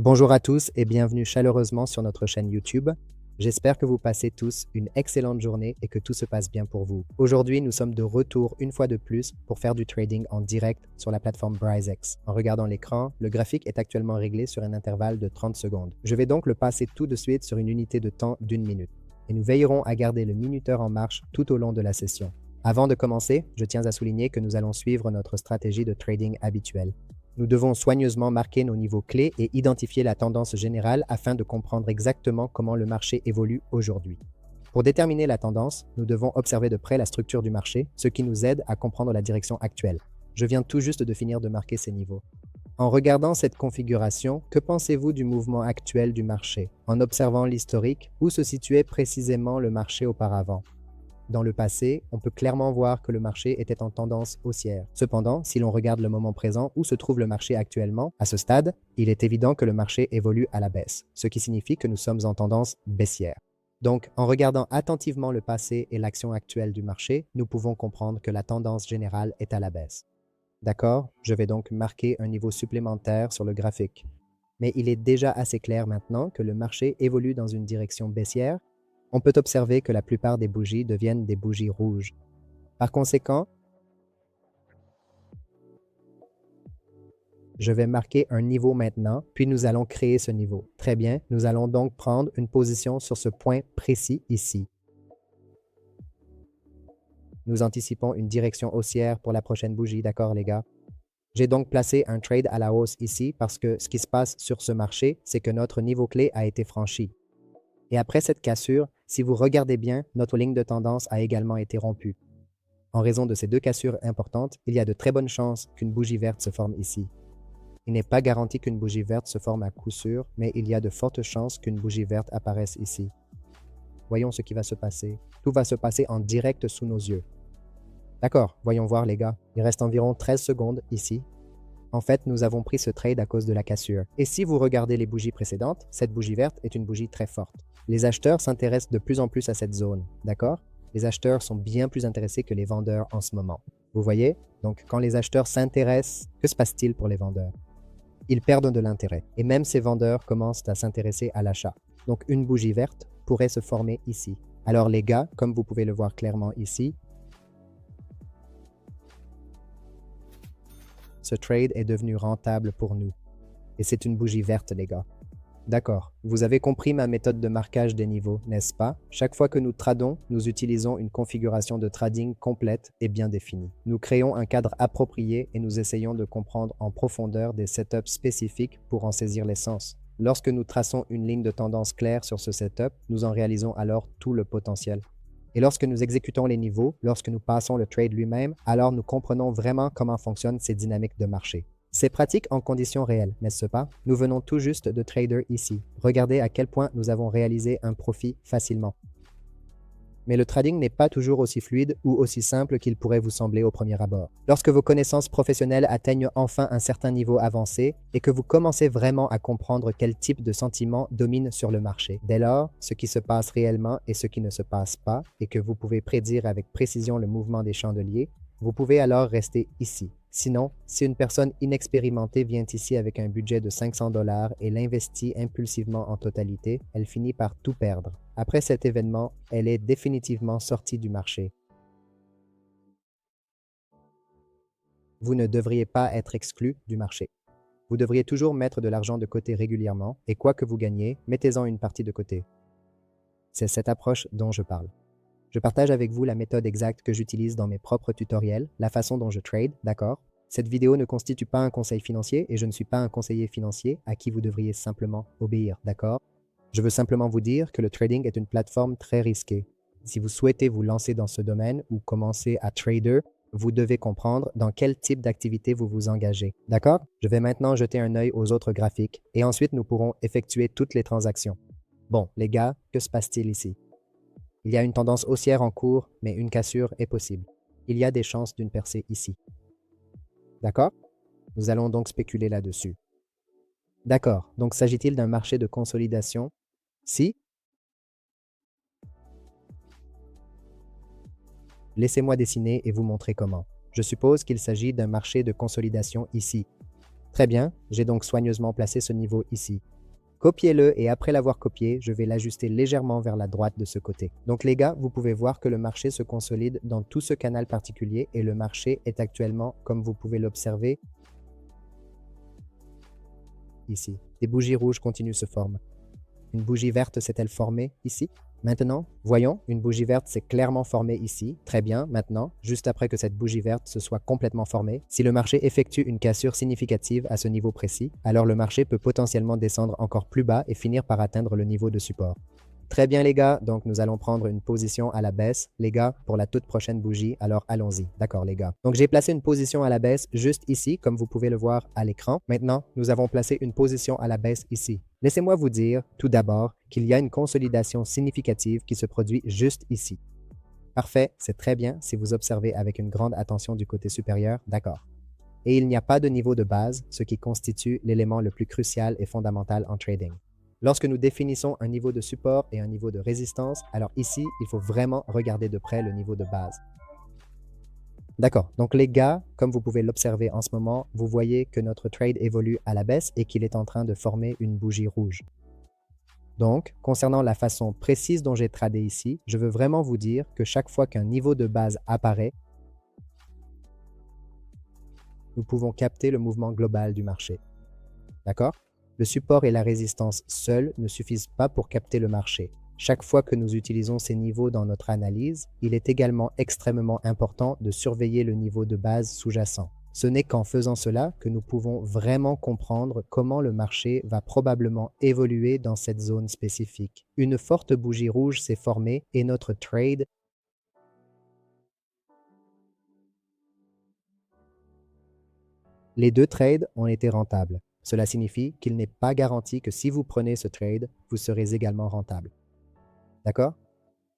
Bonjour à tous et bienvenue chaleureusement sur notre chaîne YouTube. J'espère que vous passez tous une excellente journée et que tout se passe bien pour vous. Aujourd'hui, nous sommes de retour une fois de plus pour faire du trading en direct sur la plateforme BrizeX. En regardant l'écran, le graphique est actuellement réglé sur un intervalle de 30 secondes. Je vais donc le passer tout de suite sur une unité de temps d'1 minute. Et nous veillerons à garder le minuteur en marche tout au long de la session. Avant de commencer, je tiens à souligner que nous allons suivre notre stratégie de trading habituelle. Nous devons soigneusement marquer nos niveaux clés et identifier la tendance générale afin de comprendre exactement comment le marché évolue aujourd'hui. Pour déterminer la tendance, nous devons observer de près la structure du marché, ce qui nous aide à comprendre la direction actuelle. Je viens tout juste de finir de marquer ces niveaux. En regardant cette configuration, que pensez-vous du mouvement actuel du marché? En observant l'historique, où se situait précisément le marché auparavant? Dans le passé, on peut clairement voir que le marché était en tendance haussière. Cependant, si l'on regarde le moment présent où se trouve le marché actuellement, à ce stade, il est évident que le marché évolue à la baisse, ce qui signifie que nous sommes en tendance baissière. Donc, en regardant attentivement le passé et l'action actuelle du marché, nous pouvons comprendre que la tendance générale est à la baisse. D'accord? Je vais donc marquer un niveau supplémentaire sur le graphique. Mais il est déjà assez clair maintenant que le marché évolue dans une direction baissière. On peut observer que la plupart des bougies deviennent des bougies rouges. Par conséquent, je vais marquer un niveau maintenant, puis nous allons créer ce niveau. Très bien, nous allons donc prendre une position sur ce point précis ici. Nous anticipons une direction haussière pour la prochaine bougie, d'accord les gars? J'ai donc placé un trade à la hausse ici parce que ce qui se passe sur ce marché, c'est que notre niveau clé a été franchi. Et après cette cassure, si vous regardez bien, notre ligne de tendance a également été rompue. En raison de ces deux cassures importantes, il y a de très bonnes chances qu'une bougie verte se forme ici. Il n'est pas garanti qu'une bougie verte se forme à coup sûr, mais il y a de fortes chances qu'une bougie verte apparaisse ici. Voyons ce qui va se passer. Tout va se passer en direct sous nos yeux. D'accord, voyons voir les gars. Il reste environ 13 secondes ici. En fait, nous avons pris ce trade à cause de la cassure. Et si vous regardez les bougies précédentes, cette bougie verte est une bougie très forte. Les acheteurs s'intéressent de plus en plus à cette zone, d'accord? Les acheteurs sont bien plus intéressés que les vendeurs en ce moment. Vous voyez? Donc, quand les acheteurs s'intéressent, que se passe-t-il pour les vendeurs? Ils perdent de l'intérêt. Et même ces vendeurs commencent à s'intéresser à l'achat. Donc, une bougie verte pourrait se former ici. Alors les gars, comme vous pouvez le voir clairement ici, ce trade est devenu rentable pour nous. Et c'est une bougie verte, les gars. D'accord, vous avez compris ma méthode de marquage des niveaux, n'est-ce pas? Chaque fois que nous tradons, nous utilisons une configuration de trading complète et bien définie. Nous créons un cadre approprié et nous essayons de comprendre en profondeur des setups spécifiques pour en saisir l'essence. Lorsque nous traçons une ligne de tendance claire sur ce setup, nous en réalisons alors tout le potentiel. Et lorsque nous exécutons les niveaux, lorsque nous passons le trade lui-même, alors nous comprenons vraiment comment fonctionnent ces dynamiques de marché. C'est pratique en conditions réelles, n'est-ce pas? Nous venons tout juste de trader ici. Regardez à quel point nous avons réalisé un profit facilement. Mais le trading n'est pas toujours aussi fluide ou aussi simple qu'il pourrait vous sembler au premier abord. Lorsque vos connaissances professionnelles atteignent enfin un certain niveau avancé et que vous commencez vraiment à comprendre quel type de sentiments domine sur le marché. Dès lors, ce qui se passe réellement et ce qui ne se passe pas, et que vous pouvez prédire avec précision le mouvement des chandeliers, vous pouvez alors rester ici. Sinon, si une personne inexpérimentée vient ici avec un budget de 500 $ et l'investit impulsivement en totalité, elle finit par tout perdre. Après cet événement, elle est définitivement sortie du marché. Vous ne devriez pas être exclu du marché. Vous devriez toujours mettre de l'argent de côté régulièrement et quoi que vous gagnez, mettez-en une partie de côté. C'est cette approche dont je parle. Je partage avec vous la méthode exacte que j'utilise dans mes propres tutoriels, la façon dont je trade, d'accord? Cette vidéo ne constitue pas un conseil financier et je ne suis pas un conseiller financier à qui vous devriez simplement obéir, d'accord? Je veux simplement vous dire que le trading est une plateforme très risquée. Si vous souhaitez vous lancer dans ce domaine ou commencer à trader, vous devez comprendre dans quel type d'activité vous vous engagez, d'accord? Je vais maintenant jeter un œil aux autres graphiques et ensuite nous pourrons effectuer toutes les transactions. Bon, les gars, que se passe-t-il ici? Il y a une tendance haussière en cours, mais une cassure est possible. Il y a des chances d'une percée ici. D'accord? Nous allons donc spéculer là-dessus. D'accord, donc s'agit-il d'un marché de consolidation? Si? Laissez-moi dessiner et vous montrer comment. Je suppose qu'il s'agit d'un marché de consolidation ici. Très bien, j'ai donc soigneusement placé ce niveau ici. Copiez-le et après l'avoir copié, je vais l'ajuster légèrement vers la droite de ce côté. Donc les gars, vous pouvez voir que le marché se consolide dans tout ce canal particulier et le marché est actuellement, comme vous pouvez l'observer, ici. Des bougies rouges continuent se former. Une bougie verte s'est-elle formée ici? Maintenant, voyons, une bougie verte s'est clairement formée ici. Très bien, maintenant, juste après que cette bougie verte se soit complètement formée, si le marché effectue une cassure significative à ce niveau précis, alors le marché peut potentiellement descendre encore plus bas et finir par atteindre le niveau de support. Très bien les gars, donc nous allons prendre une position à la baisse, les gars, pour la toute prochaine bougie, alors allons-y. D'accord les gars. Donc j'ai placé une position à la baisse juste ici, comme vous pouvez le voir à l'écran. Maintenant, nous avons placé une position à la baisse ici. Laissez-moi vous dire, tout d'abord, qu'il y a une consolidation significative qui se produit juste ici. Parfait, c'est très bien si vous observez avec une grande attention du côté supérieur, d'accord. Et il n'y a pas de niveau de base, ce qui constitue l'élément le plus crucial et fondamental en trading. Lorsque nous définissons un niveau de support et un niveau de résistance, alors ici, il faut vraiment regarder de près le niveau de base. D'accord, donc les gars, comme vous pouvez l'observer en ce moment, vous voyez que notre trade évolue à la baisse et qu'il est en train de former une bougie rouge. Donc, concernant la façon précise dont j'ai tradé ici, je veux vraiment vous dire que chaque fois qu'un niveau de base apparaît, nous pouvons capter le mouvement global du marché. D'accord? Le support et la résistance seuls ne suffisent pas pour capter le marché. Chaque fois que nous utilisons ces niveaux dans notre analyse, il est également extrêmement important de surveiller le niveau de base sous-jacent. Ce n'est qu'en faisant cela que nous pouvons vraiment comprendre comment le marché va probablement évoluer dans cette zone spécifique. Une forte bougie rouge s'est formée et notre trade Les deux trades ont été rentables. Cela signifie qu'il n'est pas garanti que si vous prenez ce trade, vous serez également rentable. D'accord?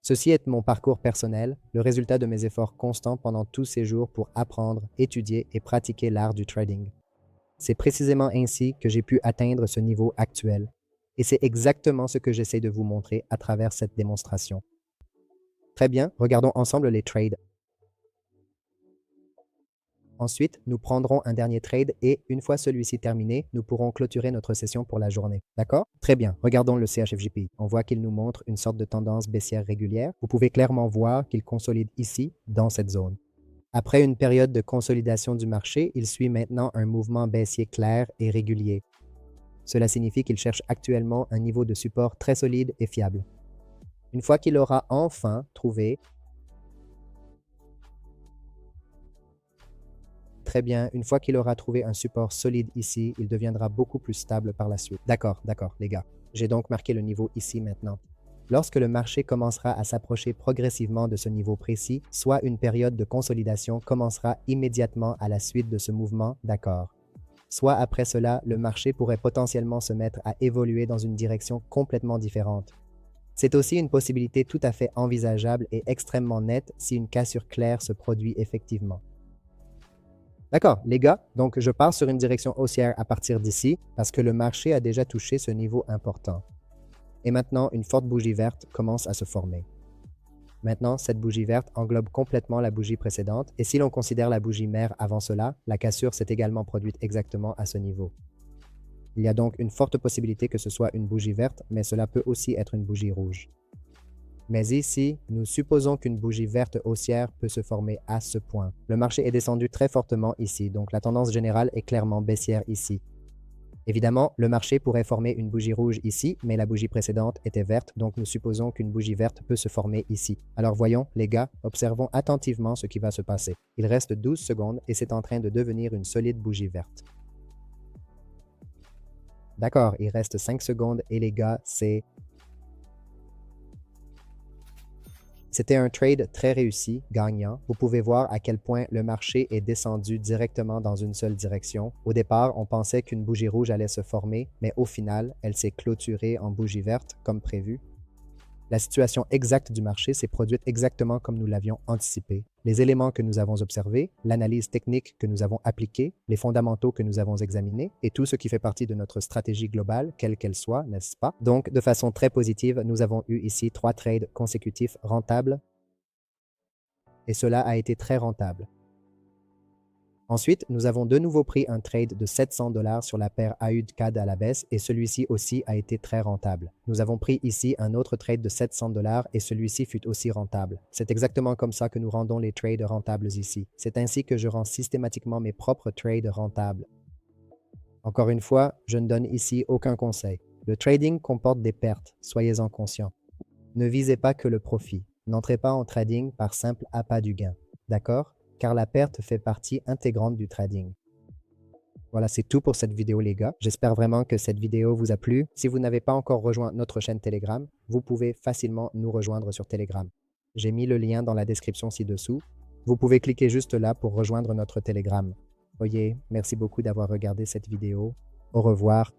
Ceci est mon parcours personnel, le résultat de mes efforts constants pendant tous ces jours pour apprendre, étudier et pratiquer l'art du trading. C'est précisément ainsi que j'ai pu atteindre ce niveau actuel. Et c'est exactement ce que j'essaie de vous montrer à travers cette démonstration. Très bien, regardons ensemble les trades. Ensuite, nous prendrons un dernier trade et, une fois celui-ci terminé, nous pourrons clôturer notre session pour la journée. D'accord? Très bien. Regardons le CHFJP. On voit qu'il nous montre une sorte de tendance baissière régulière. Vous pouvez clairement voir qu'il consolide ici, dans cette zone. Après une période de consolidation du marché, il suit maintenant un mouvement baissier clair et régulier. Cela signifie qu'il cherche actuellement un niveau de support très solide et fiable. Une fois qu'il aura enfin trouvé Très bien, une fois qu'il aura trouvé un support solide ici, il deviendra beaucoup plus stable par la suite. D'accord, les gars. J'ai donc marqué le niveau ici maintenant. Lorsque le marché commencera à s'approcher progressivement de ce niveau précis, soit une période de consolidation commencera immédiatement à la suite de ce mouvement, d'accord. Soit après cela, le marché pourrait potentiellement se mettre à évoluer dans une direction complètement différente. C'est aussi une possibilité tout à fait envisageable et extrêmement nette si une cassure claire se produit effectivement. D'accord, les gars, donc je pars sur une direction haussière à partir d'ici parce que le marché a déjà touché ce niveau important. Et maintenant, une forte bougie verte commence à se former. Maintenant, cette bougie verte englobe complètement la bougie précédente et si l'on considère la bougie mère avant cela, la cassure s'est également produite exactement à ce niveau. Il y a donc une forte possibilité que ce soit une bougie verte, mais cela peut aussi être une bougie rouge. Mais ici, nous supposons qu'une bougie verte haussière peut se former à ce point. Le marché est descendu très fortement ici, donc la tendance générale est clairement baissière ici. Évidemment, le marché pourrait former une bougie rouge ici, mais la bougie précédente était verte, donc nous supposons qu'une bougie verte peut se former ici. Alors voyons, les gars, observons attentivement ce qui va se passer. Il reste 12 secondes et c'est en train de devenir une solide bougie verte. D'accord, il reste 5 secondes et les gars, C'était un trade très réussi, gagnant. Vous pouvez voir à quel point le marché est descendu directement dans une seule direction. Au départ, on pensait qu'une bougie rouge allait se former, mais au final, elle s'est clôturée en bougie verte, comme prévu. La situation exacte du marché s'est produite exactement comme nous l'avions anticipé. Les éléments que nous avons observés, l'analyse technique que nous avons appliquée, les fondamentaux que nous avons examinés et tout ce qui fait partie de notre stratégie globale, quelle qu'elle soit, n'est-ce pas? Donc, de façon très positive, nous avons eu ici 3 trades consécutifs rentables et cela a été très rentable. Ensuite, nous avons de nouveau pris un trade de 700 $ sur la paire AUD-CAD à la baisse et celui-ci aussi a été très rentable. Nous avons pris ici un autre trade de 700 $ et celui-ci fut aussi rentable. C'est exactement comme ça que nous rendons les trades rentables ici. C'est ainsi que je rends systématiquement mes propres trades rentables. Encore une fois, je ne donne ici aucun conseil. Le trading comporte des pertes, soyez-en conscients. Ne visez pas que le profit. N'entrez pas en trading par simple appât du gain. D'accord? Car la perte fait partie intégrante du trading. Voilà, c'est tout pour cette vidéo les gars. J'espère vraiment que cette vidéo vous a plu. Si vous n'avez pas encore rejoint notre chaîne Telegram, vous pouvez facilement nous rejoindre sur Telegram. J'ai mis le lien dans la description ci-dessous. Vous pouvez cliquer juste là pour rejoindre notre Telegram. Voyez, merci beaucoup d'avoir regardé cette vidéo. Au revoir